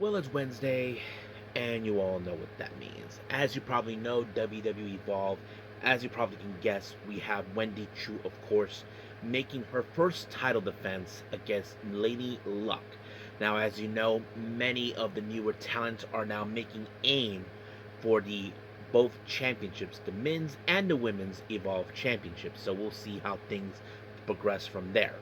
Well, it's Wednesday, and you all know what that means. As you probably know, WWE Evolve, as you probably can guess, we have Wendy Chu, of course, making her first title defense against Lady Luck. Now, as you know, many of the newer talents are now making aim for the both championships, the men's and the women's Evolve championships. So we'll see how things progress from there.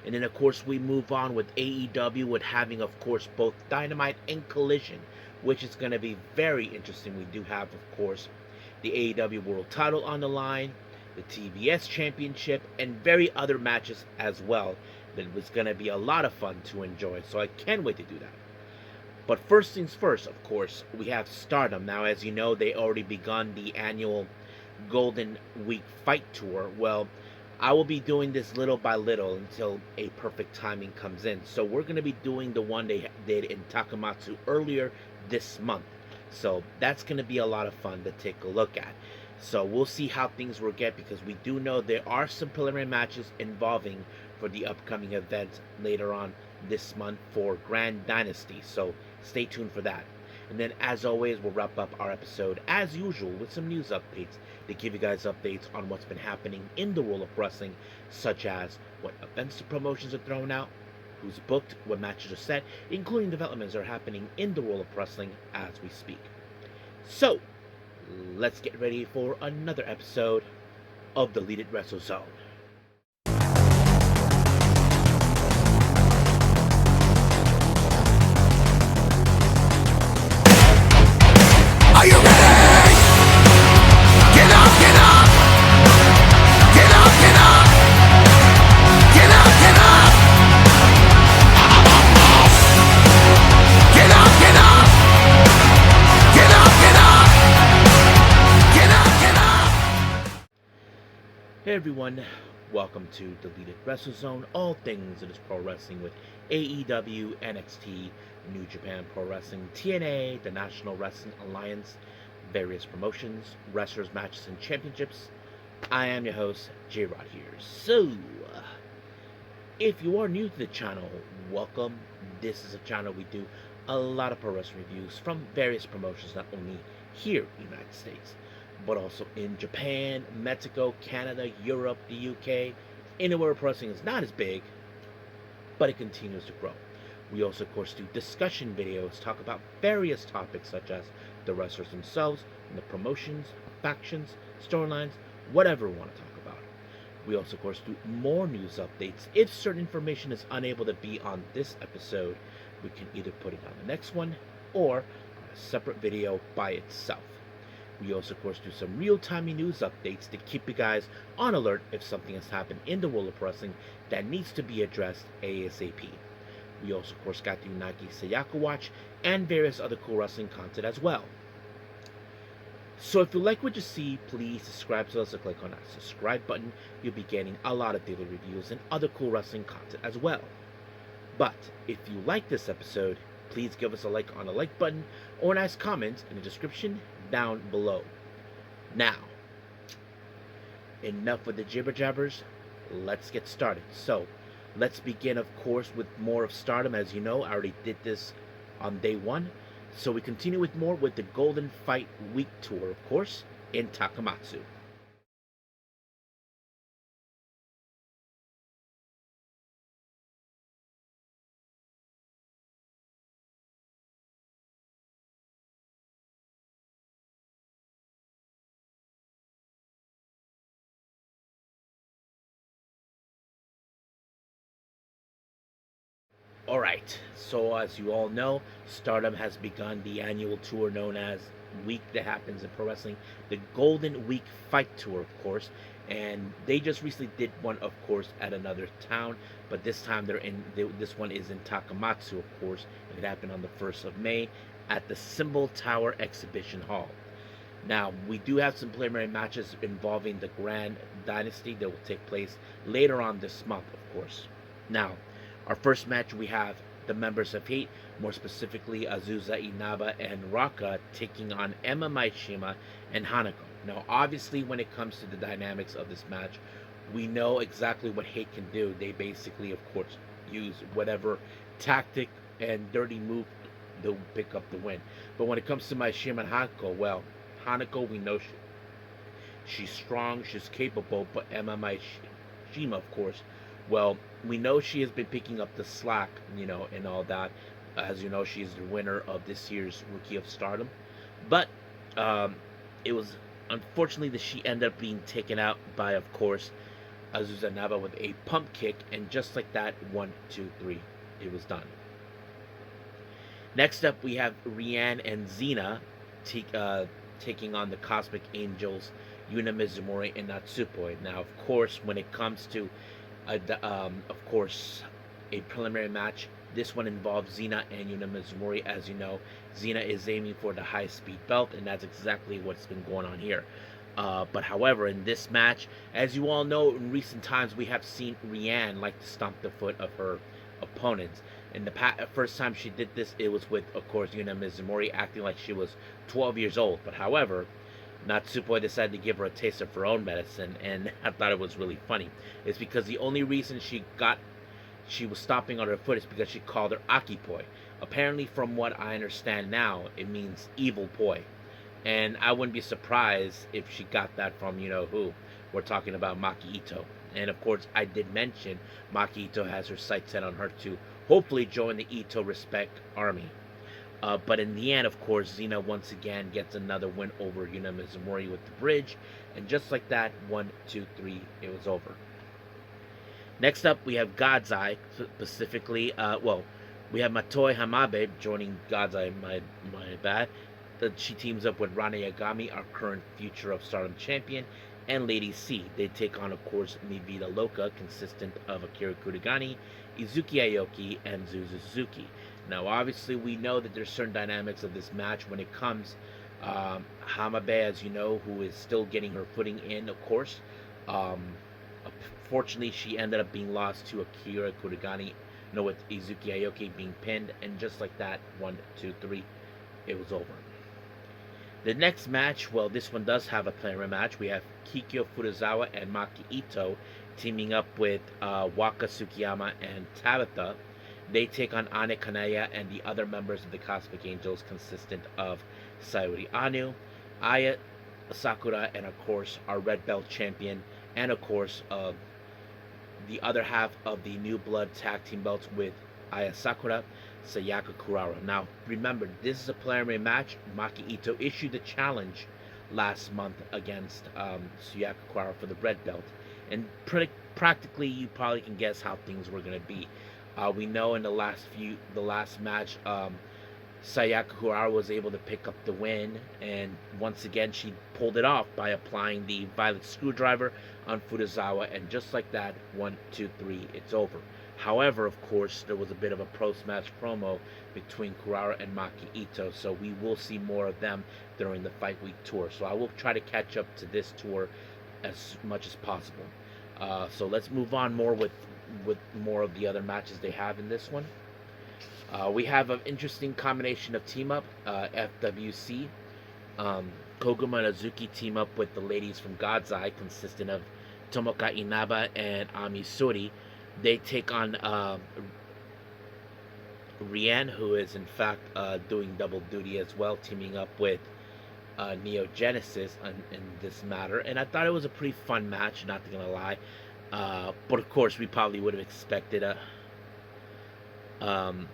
And then, of course, we move on with AEW with having, of course, both Dynamite and Collision, which is going to be very interesting. We do have, of course, the AEW World title on the line, the TBS Championship, and very other matches as well. That was going to be a lot of fun to enjoy. So I can't wait to do that. But first things first, of course, we have Stardom. Now, as you know, they already begun the annual Golden Week Fight Tour. Well, I will be doing this little by little until a perfect timing comes in. So we're going to be doing the one they did in Takamatsu earlier this month. So that's going to be a lot of fun to take a look at. So we'll see how things will get, because we do know there are some preliminary matches involving for the upcoming event later on this month for Grand Dynasty. So stay tuned for that. And then, as always, we'll wrap up our episode as usual with some news updates to give you guys updates on what's been happening in the world of wrestling, such as what events the promotions are throwing out, who's booked, what matches are set, including developments that are happening in the world of wrestling as we speak. So, let's get ready for another episode of the Deleted Wrestle Zone. Are you ready? Get up, get up! Get up, get up! Get up, get up! Get up, get up! Get up, get up! Get up, get up! Hey everyone, welcome to Deleted Wrestle Zone, all things that is pro wrestling with AEW, NXT, New Japan Pro Wrestling, TNA, the National Wrestling Alliance, various promotions, wrestlers, matches, and championships. I am your host, J-Rod here. So, if you are new to the channel, welcome. This is a channel we do a lot of pro wrestling reviews from various promotions, not only here in the United States, but also in Japan, Mexico, Canada, Europe, the UK, anywhere pro wrestling is not as big, but it continues to grow. We also, of course, do discussion videos, talk about various topics such as the wrestlers themselves, and the promotions, factions, storylines, whatever we want to talk about. We also, of course, do more news updates. If certain information is unable to be on this episode, we can either put it on the next one or on a separate video by itself. We also, of course, do some real-time news updates to keep you guys on alert if something has happened in the world of wrestling that needs to be addressed ASAP. We also, of course, got the Unagi Sayaka Watch and various other cool wrestling content as well. So if you like what you see, please subscribe to us and click on that subscribe button. You'll be getting a lot of daily reviews and other cool wrestling content as well. But if you like this episode, please give us a like on the like button or a nice comment in the description down below. Now, enough with the jibber jabbers, let's get started. So, let's begin, of course, with more of Stardom. As you know, I already did this on day one. So we continue with more with the Golden Fight Week Tour, of course, in Takamatsu. Alright, so as you all know, Stardom has begun the annual tour known as Week that happens in pro wrestling, the Golden Week Fight Tour, of course, and they just recently did one, of course, at another town, but this time this one is in Takamatsu, of course, and it happened on the 1st of May at the Symbol Tower Exhibition Hall. Now, we do have some preliminary matches involving the Grand Dynasty that will take place later on this month, of course. Now, our first match, we have the members of Hate, more specifically Azusa Inaba and Raka, taking on Emma Maishima and Hanako. Now, obviously, when it comes to the dynamics of this match, we know exactly what Hate can do. They basically, of course, use whatever tactic and dirty move they'll pick up the win. But when it comes to my Shima and Hanako, well, Hanako, we know she's strong, she's capable, but Emma Shima, of course, well, we know she has been picking up the slack, and all that. As you know, she's the winner of this year's Rookie of Stardom. But um, it was unfortunately that she ended up being taken out by, of course, Azusa Naba with a pump kick, and just like that, 1, 2, 3, it was done. Next up, we have Rianne and Xena taking on the Cosmic Angels, Yuna Mizumori and Natsupoi. Now, of course, when it comes to, of course, a preliminary match, this one involves Xena and Yuna Mizumori. As you know, Xena is aiming for the high-speed belt, and that's exactly what's been going on here. But however, in this match, as you all know, in recent times we have seen Rianne like to stomp the foot of her opponents. In the first time she did this, it was with, of course, Yuna Mizumori acting like she was 12 years old. But however, Natsupoi decided to give her a taste of her own medicine, and I thought it was really funny. It's because the only reason she was stomping on her foot is because she called her Akipoi. Apparently, from what I understand now, it means evil poi. And I wouldn't be surprised if she got that from you know who. We're talking about Maki Ito. And of course, I did mention Maki Ito has her sights set on her to hopefully join the Ito Respect Army. But in the end, of course, Xena once again gets another win over Yuna Mizumori with the bridge. And just like that, 1, 2, 3, it was over. Next up, we have God's Eye, specifically, we have Matoi Hamabe joining God's Eye, my bad. She teams up with Rana Yagami, our current Future of Stardom champion, and Lady C. They take on, of course, Mi Vida Loca, consistent of Akira Kurigani, Izuki Aoki, and Zuzu Suzuki. Now, obviously, we know that there's certain dynamics of this match when it comes. Hamabe, as you know, who is still getting her footing in, of course. Fortunately, she ended up being lost to Akira Kurigani, with Izuki Aoki being pinned, and just like that, 1, 2, 3, it was over. The next match, well, this one does have a preliminary match. We have Kikyo Furuzawa and Maki Ito teaming up with Waka Tsukiyama and Tabitha. They take on Ane Kanaya and the other members of the Cosmic Angels, consistent of Sayuri Anu, Aya Sakura, and of course our Red Belt champion, and of course the other half of the New Blood Tag Team belts with Aya Sakura, Sayaka Kurara. Now, remember, this is a preliminary match. Maki Ito issued a challenge last month against Sayaka Kurara for the red belt, and practically, you probably can guess how things were going to be. We know in the last match, Sayaka Kurara was able to pick up the win, and once again, she pulled it off by applying the violet screwdriver on Furuzawa, and just like that, 1, 2, 3, it's over. However, of course, there was a bit of a post-match promo between Kurara and Maki Ito, so we will see more of them during the Fight Week tour. So I will try to catch up to this tour as much as possible. So let's move on more with more of the other matches they have in this one. We have an interesting combination of team-up, FWC. Koguma and Azuki team up with the ladies from God's Eye, consisting of Tomoka Inaba and Ami Sori. They take on Rianne, who is in fact doing double duty as well, teaming up with Neo Genesis in this matter. And I thought it was a pretty fun match, not gonna lie. But of course, we probably would have expected Rianne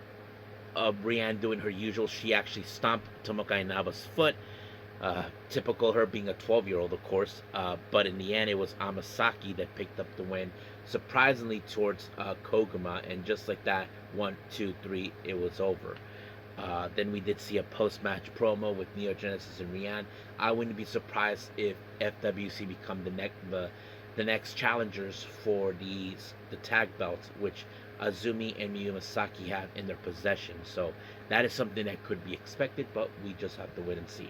doing her usual. She actually stomped Tomoka Inaba's foot. Typical her being a 12-year-old, of course. But in the end, it was Amasaki that picked up the win, surprisingly towards Koguma. And just like that, 1, 2, 3, it was over. Then we did see a post-match promo with Neo Genesis and Rianne. I wouldn't be surprised if FWC become the next challengers for the tag belts, which Azumi and Miyu Masaki have in their possession. So that is something that could be expected, but we just have to wait and see.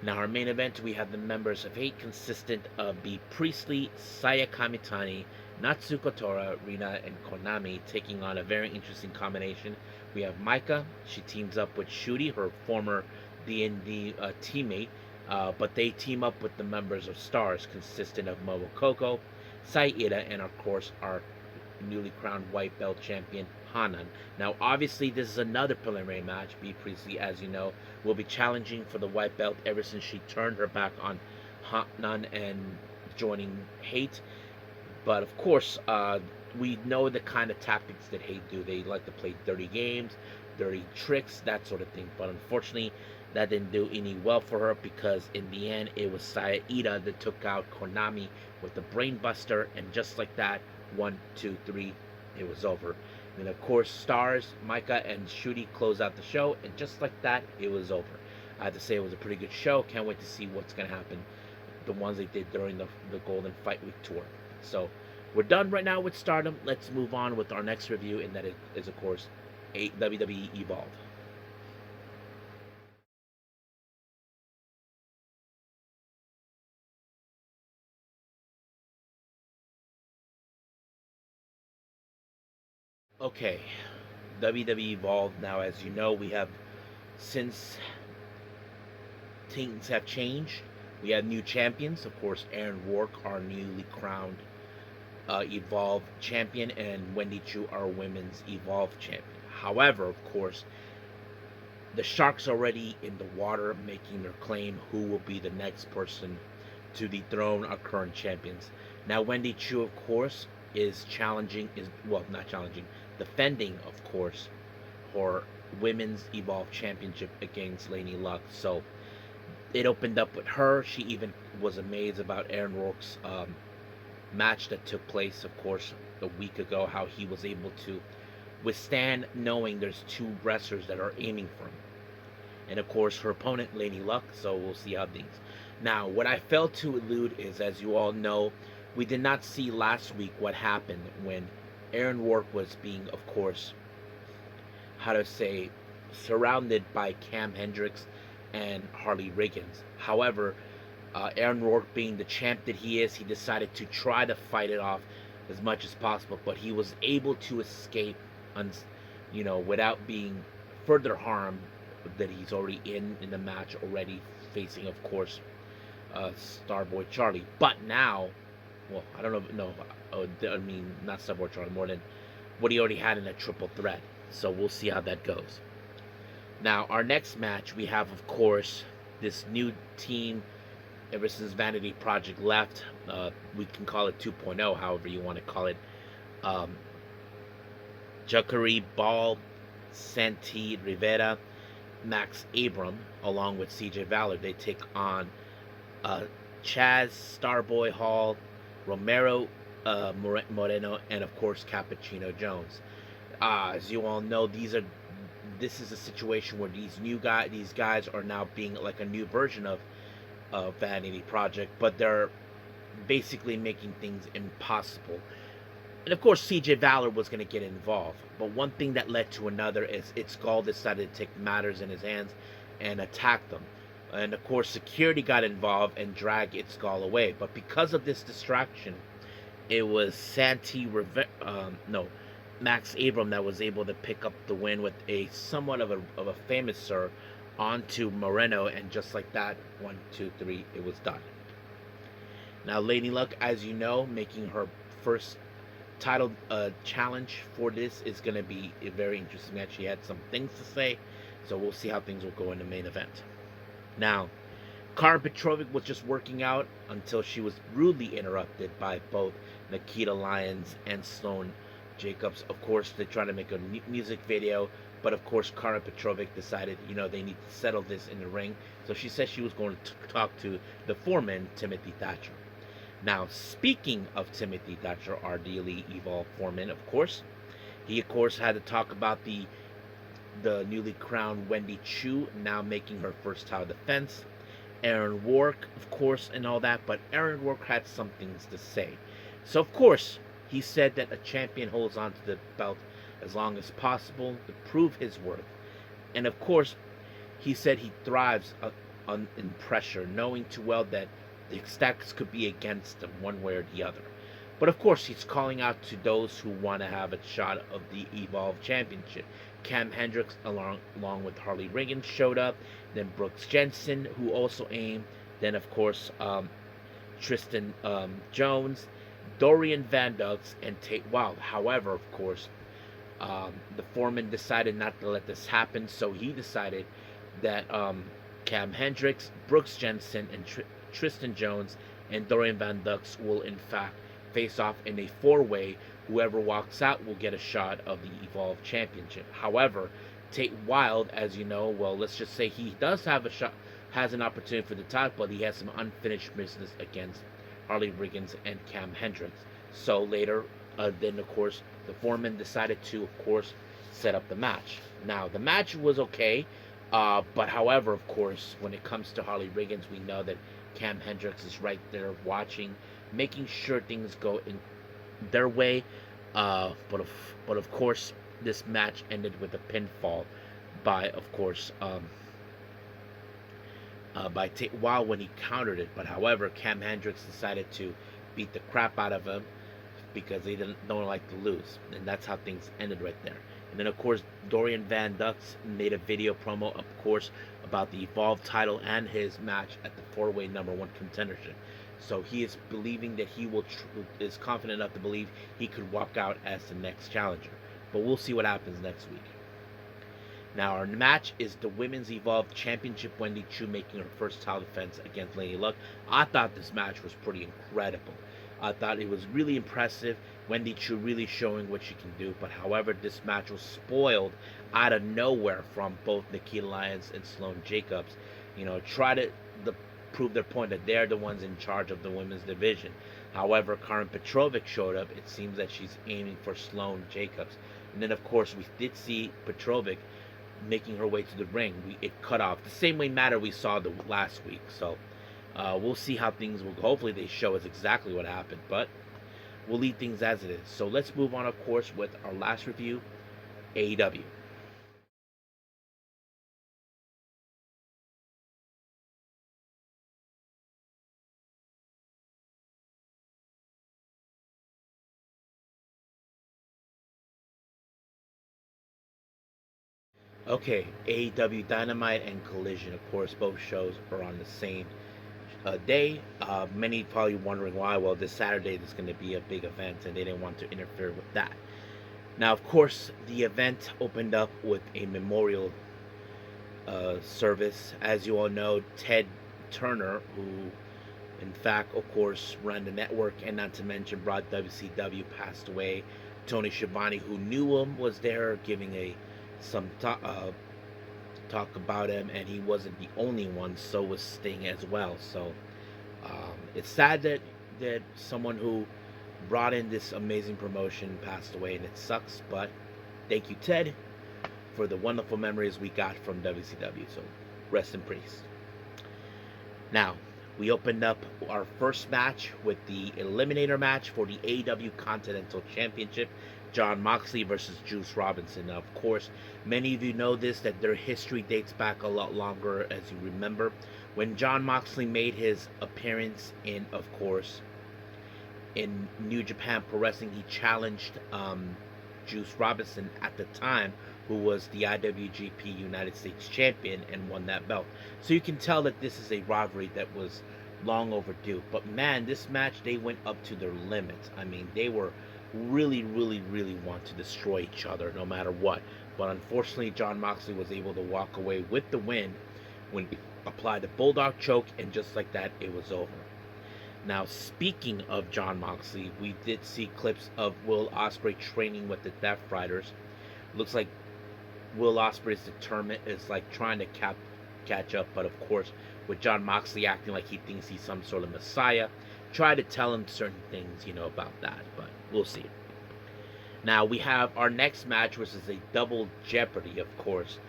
Now, our main event, we have the members of 8, consistent of the Priestley, Saya Kamitani, Natsuko Tora, Rina, and Konami, taking on a very interesting combination. We have Maika. She teams up with Shuri, her former D&D teammate, but they team up with the members of Stars, consistent of Momo Koko, Saida, and of course our newly crowned white belt champion Hanan. Now, obviously, this is another preliminary match. Bea Priestley, as you know, will be challenging for the white belt ever since she turned her back on Hanan and joining Hate. But of course, we know the kind of tactics that Hate do. They like to play dirty games, dirty tricks, that sort of thing. But unfortunately, that didn't do any well for her because in the end, it was Saida that took out Konami with the brainbuster, and just like that, 1, 2, 3, it was over. And of course, Stars, Micah, and Shooty close out the show, and just like that, it was over. I have to say it was a pretty good show. Can't wait to see what's going to happen. The ones they did during the Golden Fight Week tour. So we're done right now with Stardom. Let's move on with our next review, and that is of course, WWE Evolve. Okay, WWE Evolve. Now, as you know, we have, since things have changed, we have new champions. Of course, Aaron Rourke, our newly crowned Evolve champion, and Wendy Chu, our women's Evolve champion. However, of course, the Sharks are already in the water making their claim who will be the next person to dethrone our current champions. Now, Wendy Chu, of course, is not challenging, defending, of course, her women's Evolve championship against Lanie Luck. So it opened up with her. She even was amazed about Aaron Rourke's match that took place, of course, a week ago, how he was able to withstand knowing there's two wrestlers that are aiming for him. And of course, her opponent, Lanie Luck, so we'll see how things. Now, what I failed to allude is, as you all know, we did not see last week what happened when Aaron Rourke was being, of course, surrounded by Cam Hendricks and Harley Riggins. However, Aaron Rourke, being the champ that he is, he decided to try to fight it off as much as possible, but he was able to escape, without being further harmed. That he's already in the match already, facing, of course, Starboy Charlie. But now, well, I don't know. No, I mean, not Starboy Charlie, more than what he already had in a triple threat. So we'll see how that goes. Now, our next match, we have, of course, this new team. Ever since Vanity Project left, we can call it 2.0, however you want to call it. Jacare Ball, Santi Rivera, Max Abram, along with CJ Valor. They take on Chaz, Starboy Hall, Romero Moreno, and of course Cappuccino Jones. As you all know, this is a situation where these guys are now being like a new version of Vanity Project, but they're basically making things impossible. And of course, CJ Valor was going to get involved. But one thing that led to another is Skull decided to take matters in his hands and attack them. And of course, security got involved and dragged Skull away. But because of this distraction, it was Max Abram that was able to pick up the win with a somewhat of a famous sir onto Moreno, and just like that, 1, 2, 3, it was done. Now, Lady Luck, as you know, making her first title challenge for this is going to be a very interesting match. She had some things to say, so we'll see how things will go in the main event. Now, Kara Petrovic was just working out until she was rudely interrupted by both Nikita Lyons and Sloane Jacobs. Of course, they're trying to make a music video, but of course, Kara Petrovic decided, they need to settle this in the ring. So she said she was going to talk to the foreman, Timothy Thatcher. Now, speaking of Timothy Thatcher, our daily Evolve foreman, of course, he, of course, had to talk about the newly crowned Wendy Chu now making her first title defense. Aaron Rourke, of course, and all that, but Aaron Rourke had some things to say. So, of course, he said that a champion holds on to the belt as long as possible to prove his worth. And, of course, he said he thrives in pressure, knowing too well that the stacks could be against him one way or the other. But of course, he's calling out to those who want to have a shot of the Evolve Championship. Cam Hendricks, along with Harley Riggins, showed up. Then Brooks Jensen, who also aimed. Then, of course, Tristan Jones, Dorian Van Dux and Tate Wilde. However, of course, the foreman decided not to let this happen, so he decided that Cam Hendricks, Brooks Jensen, and Tristan Jones and Dorian Van Dux will in fact face off in a four-way. Whoever walks out will get a shot of the Evolve Championship. However, Tate Wilde, as you know, well, let's just say he does have a shot, has an opportunity for the title, but he has some unfinished business against Harley Riggins and Cam Hendricks. So later, then of course, the foreman decided to, of course, set up the match. Now, the match was okay, but however, of course, when it comes to Harley Riggins, we know that Cam Hendricks is right there watching, making sure things go in their way. But of course, this match ended with a pinfall by, of course, by Tate Wilde when he countered it. But however, Cam Hendricks decided to beat the crap out of him because they don't like to lose, and that's how things ended right there. And then of course Dorian Van Dux made a video promo, of course, about the Evolve title and his match at the four-way #1 contendership. So he is believing that he is confident enough to believe he could walk out as the next challenger. But we'll see what happens next week. Now our match is the Women's Evolve Championship. Wendy Choo making her first title defense against Lady Luck. I thought this match was pretty incredible. I thought it was really impressive. Wendy Choo really showing what she can do. But however, this match was spoiled out of nowhere from both Nikita Lyons and Sloane Jacobs. Try to prove their point that they're the ones in charge of the women's division. However, Karen Petrovic showed up. It seems that she's aiming for Sloane Jacobs. And then, of course, we did see Petrovic making her way to the ring. It cut off the same way matter we saw the last week. So we'll see how things will go. Hopefully they show us exactly what happened, but we'll leave things as it is. So let's move on, of course, with our last review, AEW. Okay, AEW Dynamite and Collision, of course, both shows are on the same day. Many probably wondering why. Well, this Saturday there's going to be a big event, and they didn't want to interfere with that. Now, of course, the event opened up with a memorial service. As you all know, Ted Turner, who in fact, of course, ran the network and not to mention brought WCW, passed away. Tony Schiavone, who knew him, was there giving some talk about him, and he wasn't the only one. So was Sting as well. So it's sad that someone who brought in this amazing promotion passed away, and it sucks. But thank you, Ted, for the wonderful memories we got from WCW. So rest in peace. Now, we opened up our first match with the Eliminator match for the AEW Continental Championship. Jon Moxley versus Juice Robinson. Now, of course, many of you know this, that their history dates back a lot longer, as you remember. When Jon Moxley made his appearance in, of course, in New Japan Pro Wrestling, he challenged Juice Robinson at the time, who was the IWGP United States Champion, and won that belt. So you can tell that this is a rivalry that was long overdue. But man, this match, they went up to their limits. I mean, they were really want to destroy each other no matter what. But unfortunately, Jon Moxley was able to walk away with the win when he applied the Bulldog choke, and just like that, it was over. Now, speaking of Jon Moxley, we did see clips of Will Ospreay training with the Death Riders. Looks like Will Ospreay is determined, is like trying to catch up, but of course, with Jon Moxley acting like he thinks he's some sort of messiah, try to tell him certain things, about that, but we'll see. Now, we have our next match, which is a double jeopardy, of course.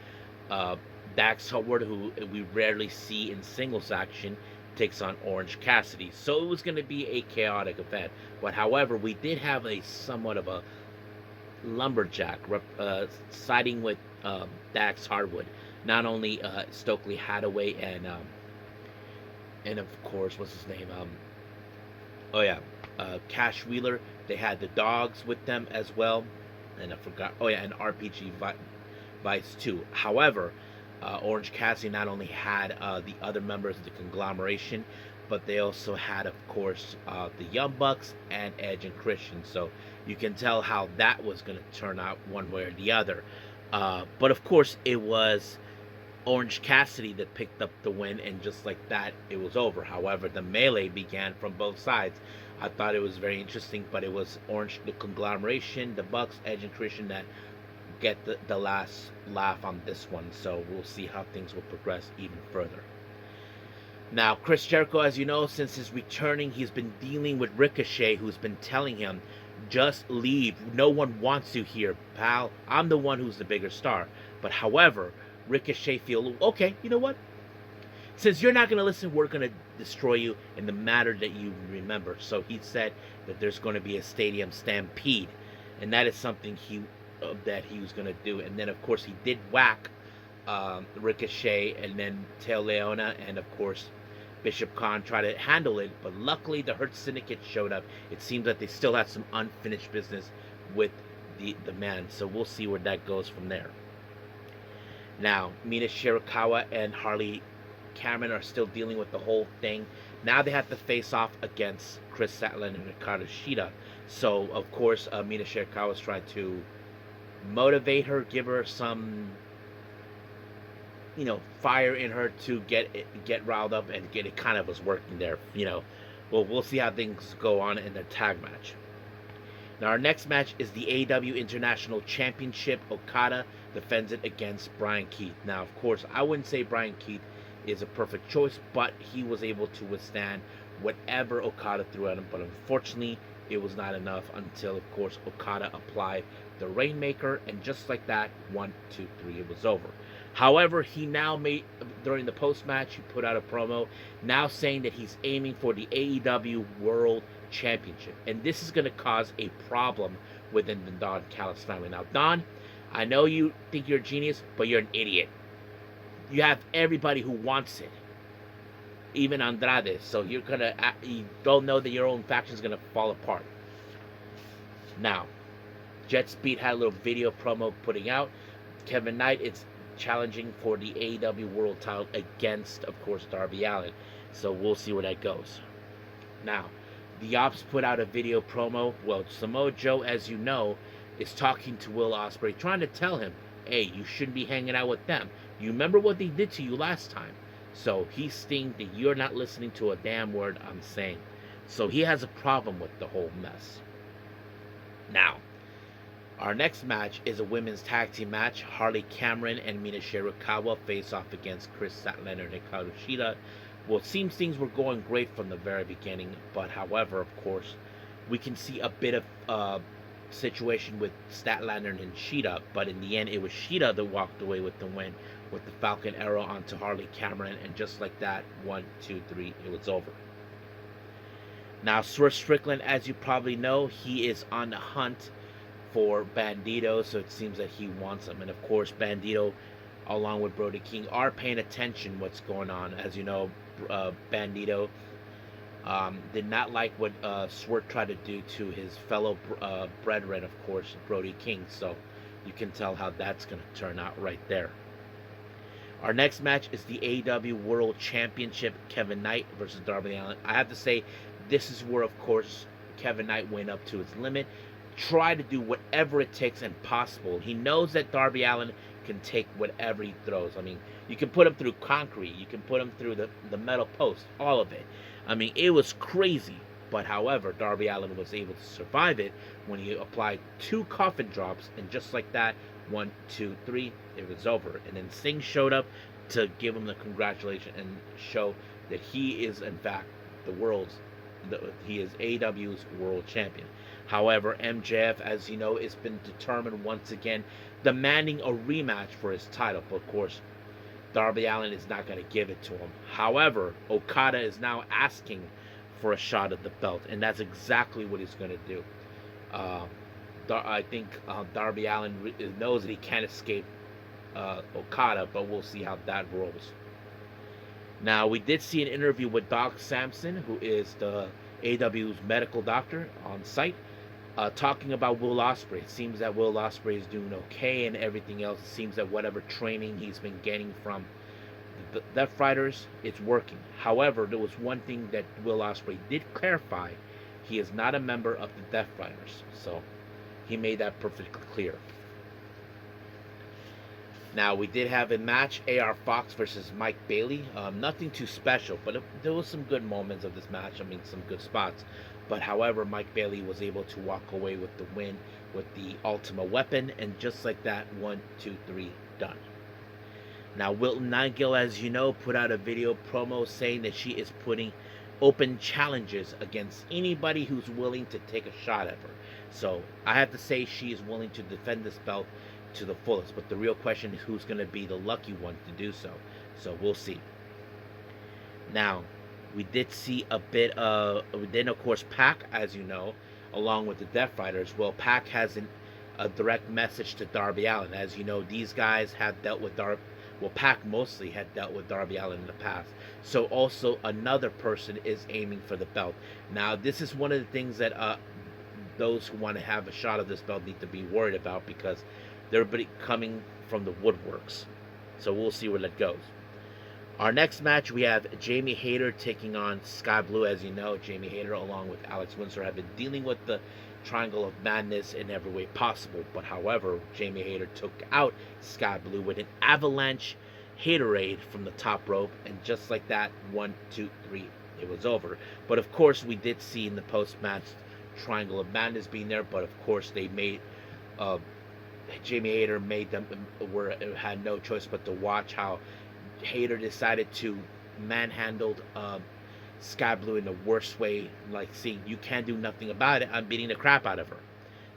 Dax Howard, who we rarely see in singles action, takes on Orange Cassidy. So it was going to be a chaotic event. But however, we did have a somewhat of a lumberjack siding with Dax Harwood. Not only Stokely Hathaway and of course, what's his name? Cash Wheeler. They had the dogs with them as well, and I forgot. And RPG Vice too. However, Orange Cassidy not only had the other members of the conglomeration, but they also had, of course, the Young Bucks and Edge and Christian. So you can tell how that was going to turn out one way or the other. But of course, it was Orange Cassidy that picked up the win, and just like that, it was over. However, the melee began from both sides. I thought it was very interesting, but it was Orange, the conglomeration, the Bucks, Edge, and Christian that get the last laugh on this one. So we'll see how things will progress even further. Now, Chris Jericho, as you know, since his returning, he's been dealing with Ricochet, who's been telling him, just leave. No one wants you here, pal. I'm the one who's the bigger star. But however, Ricochet feel, okay, you know what? Since you're not going to listen, we're going to destroy you in the matter that you remember. So he said that there's going to be a stadium stampede, and that is something that he was going to do. And then, of course, he did whack Ricochet, and then Teo Leona, and of course Bishop Khan tried to handle it. But luckily, the Hurt Syndicate showed up. It seems that they still have some unfinished business with the man. So we'll see where that goes from there. Now, Mina Shirakawa and Harley Cameron are still dealing with the whole thing. Now they have to face off against Chris Statlander and Hikaru Shida. So, of course, Mina Shirakawa is trying to motivate her, give her some, fire in her to get riled up, and it kind of was working there. Well, we'll see how things go on in the tag match. Now, our next match is the AEW International Championship. Okada defends it against Brian Keith. Now, of course, I wouldn't say Brian Keith is a perfect choice, but he was able to withstand whatever Okada threw at him. But unfortunately, it was not enough until, of course, Okada applied the Rainmaker, and just like that, 1, 2, 3, it was over. However, he now during the post-match, he put out a promo now saying that he's aiming for the AEW World Championship. And this is going to cause a problem within the Don Callis family. Now, Don, I know you think you're a genius, but you're an idiot. You have everybody who wants it, even Andrade. So you don't know that your own faction is gonna fall apart. Now, Jet Speed had a little video promo putting out. Kevin Knight is challenging for the AEW World Title against, of course, Darby Allin. So we'll see where that goes. Now, the Ops put out a video promo. Well, Samoa Joe, as you know, is talking to Will Ospreay, trying to tell him, hey, you shouldn't be hanging out with them. You remember what they did to you last time. So he's stinged that you're not listening to a damn word I'm saying. So he has a problem with the whole mess. Now, our next match is a women's tag team match. Harley Cameron and Mina Shirakawa face off against Chris Statlander and Hikaru Shida. Well, it seems things were going great from the very beginning, but however, of course, we can see a bit of situation with Statlander and Shida, but in the end, it was Shida that walked away with the win with the Falcon Arrow onto Harley Cameron, and just like that, 1, 2, 3, it was over. Now, Swerve Strickland, as you probably know, he is on the hunt for Bandito, so it seems that he wants him, and of course, Bandito, along with Brody King, are paying attention what's going on. As you know, Bandito did not like what Swerve tried to do to his fellow brethren, of course, Brody King. So you can tell how that's going to turn out right there. Our next match is the AEW World Championship, Kevin Knight versus Darby Allin. I have to say, this is where, of course, Kevin Knight went up to his limit. Try to do whatever it takes and possible. He knows that Darby Allin can take whatever he throws. I mean, you can put him through concrete. You can put him through the metal post. All of it. I mean, it was crazy. But however, Darby Allin was able to survive it when he applied 2 coffin drops. And just like that, 1, 2, 3, it was over. And then Singh showed up to give him the congratulations and show that he is, in fact, he is AEW's world champion. However, MJF, as you know, has been determined once again, demanding a rematch for his title. But of course, Darby Allin is not going to give it to him. However, Okada is now asking for a shot at the belt, and that's exactly what he's going to do. I think Darby Allin knows that he can't escape Okada, but we'll see how that rolls. Now, we did see an interview with Doc Sampson, who is the AEW's medical doctor on site, talking about Will Ospreay. It seems that Will Ospreay is doing okay and everything else. It seems that whatever training he's been getting from the Death Riders, it's working. However, there was one thing that Will Ospreay did clarify. He is not a member of the Death Riders. So he made that perfectly clear. Now, we did have a match, AR Fox versus Mike Bailey. Nothing too special, but there was some good moments of this match. I mean, some good spots. But however, Mike Bailey was able to walk away with the win with the Ultima Weapon. And just like that, 1, 2, 3, done. Now, Wilton Nigel, as you know, put out a video promo saying that she is putting open challenges against anybody who's willing to take a shot at her. So, I have to say she is willing to defend this belt to the fullest, but the real question is who's going to be the lucky one to do so. So we'll see. Now, we did see a bit of, then of course Pac, as you know, along with the Death Riders. Well, Pac has a direct message to Darby Allin. As you know, these guys have dealt with Pac mostly had dealt with Darby Allin in the past. So also another person is aiming for the belt. Now, this is one of the things that those who want to have a shot of this belt need to be worried about, because they're coming from the woodworks. So we'll see where that goes. Our next match, we have Jamie Hayter taking on Sky Blue. As you know, Jamie Hayter, along with Alex Windsor, have been dealing with the Triangle of Madness in every way possible. But however, Jamie Hayter took out Sky Blue with an avalanche Haterade from the top rope. And just like that, 1, 2, 3, it was over. But of course, we did see in the post-match Triangle of Madness being there. But of course, they made... Jamie Hayter had no choice but to watch how Hayter decided to manhandle Sky Blue in the worst way, like seeing you can't do nothing about it, I'm beating the crap out of her.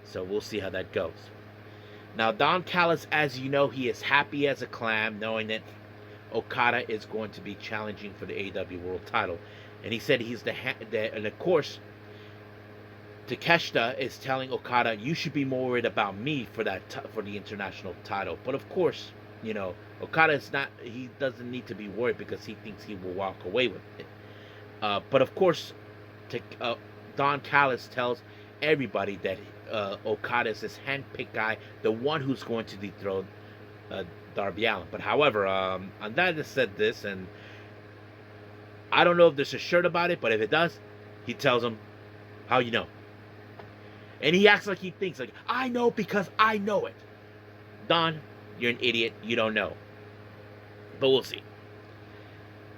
So we'll see how that goes. Now, Don Callis, as you know, he is happy as a clam knowing that Okada is going to be challenging for the AEW World Title, and he said he's and of course Takeshita is telling Okada, you should be more worried about me for the international title. But of course, you know, Okada is not, he doesn't need to be worried because he thinks he will walk away with it. But of course, Don Callis tells everybody that Okada is his handpicked guy, the one who's going to dethrone Darby Allin. But however, Andrade said this, and I don't know if there's a shirt about it, but if it does, he tells him, how you know? And he acts like he thinks, like, I know because I know it. Don, you're an idiot. You don't know. But we'll see.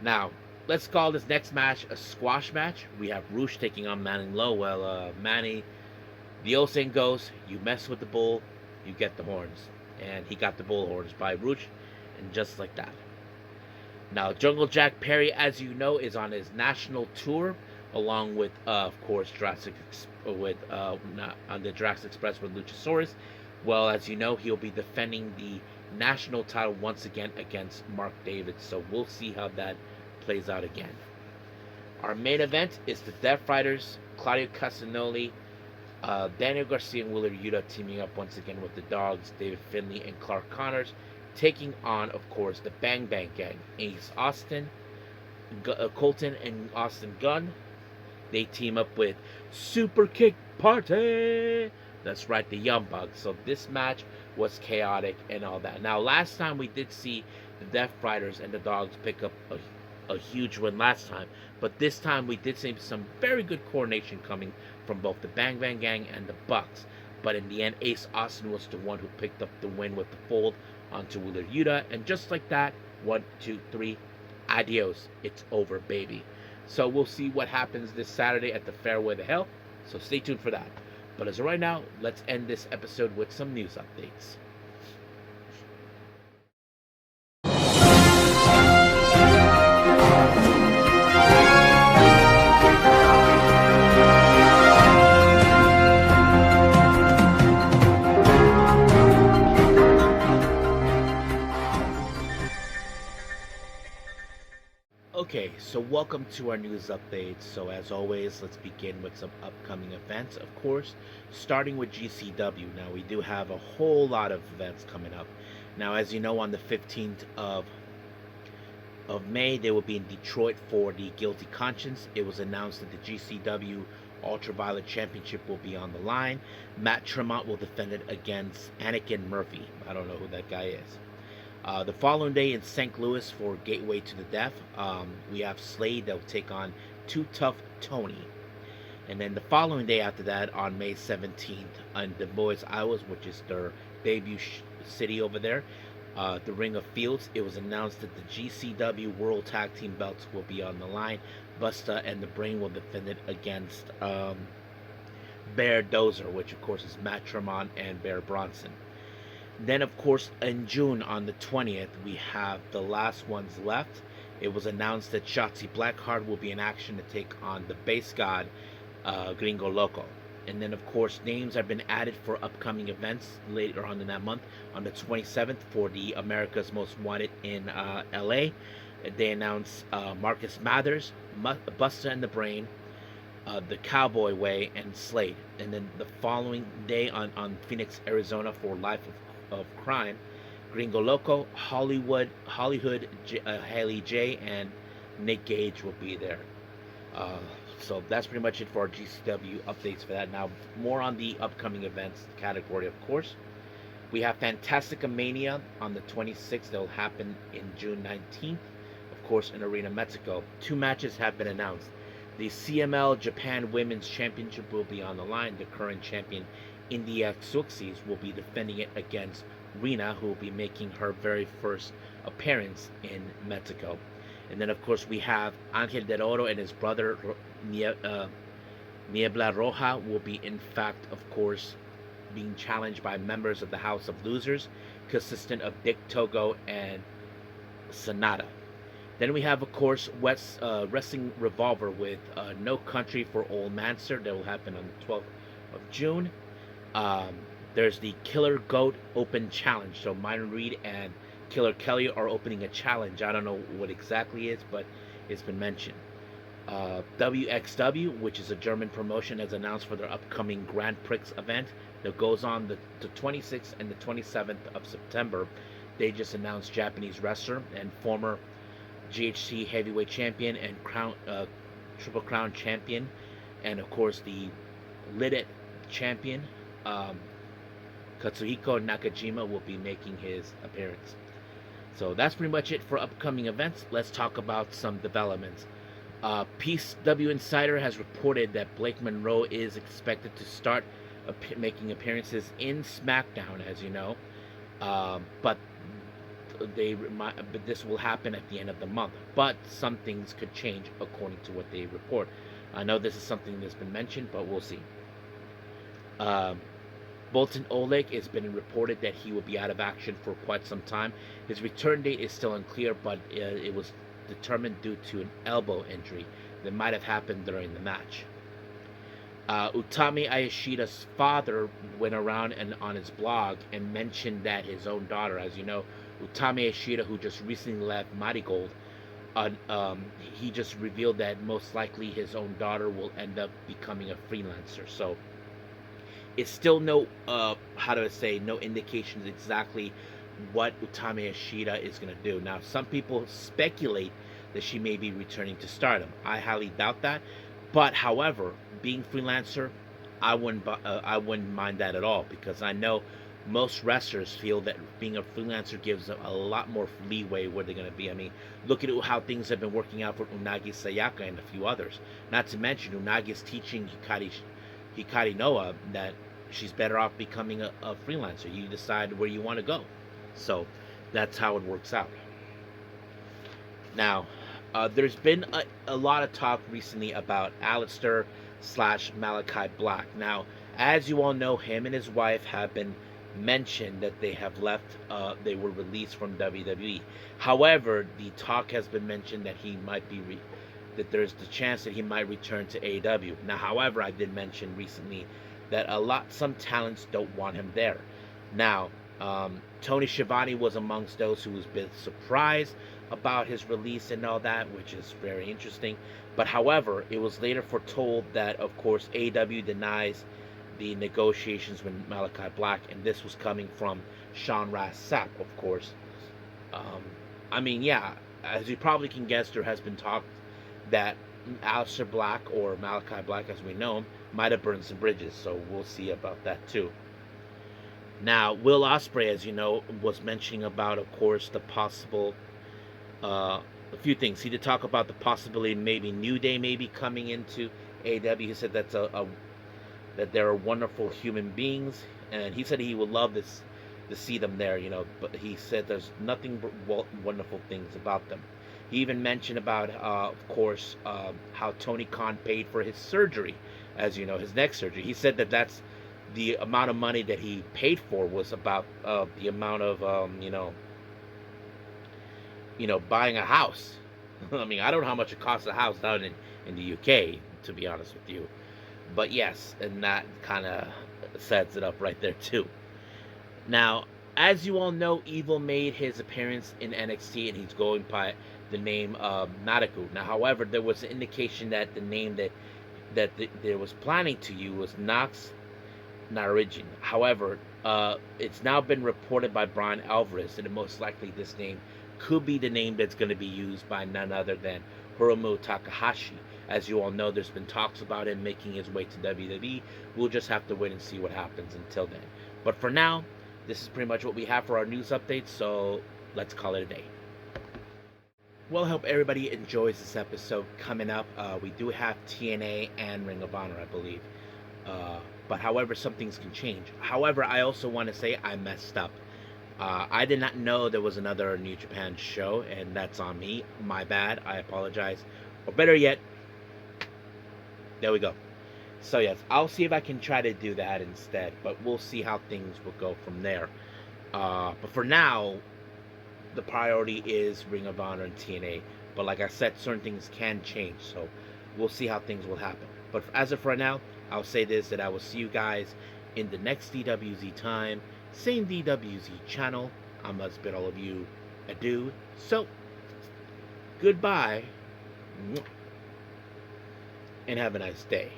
Now, let's call this next match a squash match. We have Roosh taking on Manny Low. Well, Manny, the old saying goes, you mess with the bull, you get the horns. And he got the bull horns by Roosh, and just like that. Now, Jungle Jack Perry, as you know, is on his national tour, along with, of course, on the Jurassic Express with Luchasaurus. Well, as you know, he'll be defending the national title once again against Mark Davis. So we'll see how that plays out again. Our main event is the Death Riders, Claudio Castagnoli, Daniel Garcia and Wheeler Yuta teaming up once again with the Dogs, David Finlay and Clark Connors, taking on, of course, the Bang Bang Gang, Ace Austin, Colton and Austin Gunn. They team up with Super Kick Party. That's right, the Young Bucks. So this match was chaotic and all that. Now, last time we did see the Death Riders and the Dogs pick up a huge win last time. But this time we did see some very good coordination coming from both the Bang Bang Gang and the Bucks. But in the end, Ace Austin was the one who picked up the win with the fold onto Wheeler Yuta. And just like that, 1, 2, 3, adios. It's over, baby. So we'll see what happens this Saturday at the Fairway to Hell. So stay tuned for that. But as of right now, let's end this episode with some news updates. Okay, so welcome to our news updates. So as always, let's begin with some upcoming events, of course, starting with GCW. Now, we do have a whole lot of events coming up. Now, as you know, on the 15th of May, they will be in Detroit for the Guilty Conscience. It was announced that the GCW Ultraviolet Championship will be on the line. Matt Tremont will defend it against Anakin Murphy. I don't know who that guy is. The following day in St. Louis for Gateway to the Death, we have Slade that will take on Too Tough Tony. And then the following day after that, on May 17th, in Des Moines, Iowa, which is their debut city over there, the Ring of Fields, it was announced that the GCW World Tag Team belts will be on the line. Busta and the Brain will defend it against Bear Dozer, which of course is Matt Tremont and Bear Bronson. Then, of course, in June on the 20th, we have the last ones left. It was announced that Shotzi Blackheart will be in action to take on the base god, Gringo Loco. And then, of course, names have been added for upcoming events later on in that month. On the 27th, for the America's Most Wanted in LA, they announced Marcus Mathers, Busta and the Brain, the Cowboy Way, and Slade. And then the following day on Phoenix, Arizona, for Life of Crime, Gringo Loco, Hollywood, Haley J, and Nick Gage will be there. So that's pretty much it for our GCW updates for that. Now, more on the upcoming events category, of course. We have Fantastica Mania on the 26th. That will happen in June 19th, of course, in Arena, Mexico. 2 matches have been announced. The CML Japan Women's Championship will be on the line. The current champion, India Tsuxis, will be defending it against Rina, who will be making her very first appearance in Mexico. And then, of course, we have Angel Del Oro and his brother Niebla Roja will be, in fact, of course, being challenged by members of the House of Losers, consistent of Dick Togo and Sonata. Then we have, of course, Wrestling Revolver with No Country for Old Manser. That will happen on the 12th of June. There's the Killer Goat Open Challenge. So Myron Reed and Killer Kelly are opening a challenge. I don't know what exactly it is, but it's been mentioned. WXW, which is a German promotion, has announced for their upcoming Grand Prix event that goes on the 26th and the 27th of September. They just announced Japanese wrestler and former GHC heavyweight champion and Triple Crown champion, and of course the Lidded champion, Katsuhiko Nakajima, will be making his appearance. So that's pretty much it for upcoming events. Let's talk about some developments. Peace W Insider has reported that Blake Monroe is expected to start making appearances in SmackDown, as you know, but this will happen at the end of the month. But some things could change according to what they report. I know this is something that's been mentioned, but we'll see. Boltin Oleg, it's been reported that he will be out of action for quite some time. His return date is still unclear, but it was determined due to an elbow injury that might have happened during the match. Utami Hayashishita's father went around and on his blog and mentioned that his own daughter, as you know, Utami Hayashishita, who just recently left Marigold, he just revealed that most likely his own daughter will end up becoming a freelancer. So it's still no no indications exactly what Utami Hayashishita is going to do. Now, some people speculate that she may be returning to Stardom. I highly doubt that. But however, being freelancer, I wouldn't mind that at all, because I know most wrestlers feel that being a freelancer gives them a lot more leeway where they're going to be. I mean, look at how things have been working out for Unagi Sayaka and a few others. Not to mention, Unagi is teaching Hikari Noah that she's better off becoming a freelancer. You decide where you want to go. So that's how it works out. Now, there's been a lot of talk recently about Aleister / Malakai Black. Now, as you all know, him and his wife have been mentioned that they have left, they were released from WWE. However, the talk has been mentioned that he might be, that there's the chance that he might return to AEW. Now, however, I did mention recently that some talents don't want him there. Now, Tony Schiavone was amongst those who was been surprised about his release and all that, which is very interesting. But however, it was later foretold that, of course, AEW denies the negotiations with Malakai Black, and this was coming from Sean Ross Sapp, of course. I mean, yeah, as you probably can guess, there has been talk that Aleister Black, or Malakai Black as we know him, might have burned some bridges, so we'll see about that too. Now, Will Ospreay, as you know, was mentioning about, of course, the possible a few things. He did talk about the possibility maybe New Day maybe coming into AEW. He said that they're wonderful human beings, and he said he would love this to see them there. But he said there's nothing but wonderful things about them. He even mentioned about, of course, how Tony Khan paid for his surgery, as you know, his neck surgery. He said that that's the amount of money that he paid for was about the amount of buying a house. I mean, I don't know how much it costs a house down in the UK, to be honest with you. But yes, and that kind of sets it up right there too. Now, as you all know, Evil made his appearance in NXT, and he's going by the name of Naraku. Now, however, there was an indication that the name that they was planning to use was Nox Narijin. However, it's now been reported by Brian Alvarez that most likely this name could be the name that's going to be used by none other than Hiromu Takahashi. As you all know, there's been talks about him making his way to WWE. We'll just have to wait and see what happens until then. But for now, this is pretty much what we have for our news updates, so let's call it a day. Well, I hope everybody enjoys this episode coming up. We do have TNA and Ring of Honor, I believe. But however, some things can change. However, I also want to say I messed up. I did not know there was another New Japan show, and that's on me. My bad. I apologize. Or better yet, there we go. So yes, I'll see if I can try to do that instead, but we'll see how things will go from there. But for now, the priority is Ring of Honor and TNA. But like I said, certain things can change, so we'll see how things will happen. But as of right now, I'll say this, that I will see you guys in the next DWZ time, same DWZ channel. I must bid all of you adieu. So, goodbye, and have a nice day.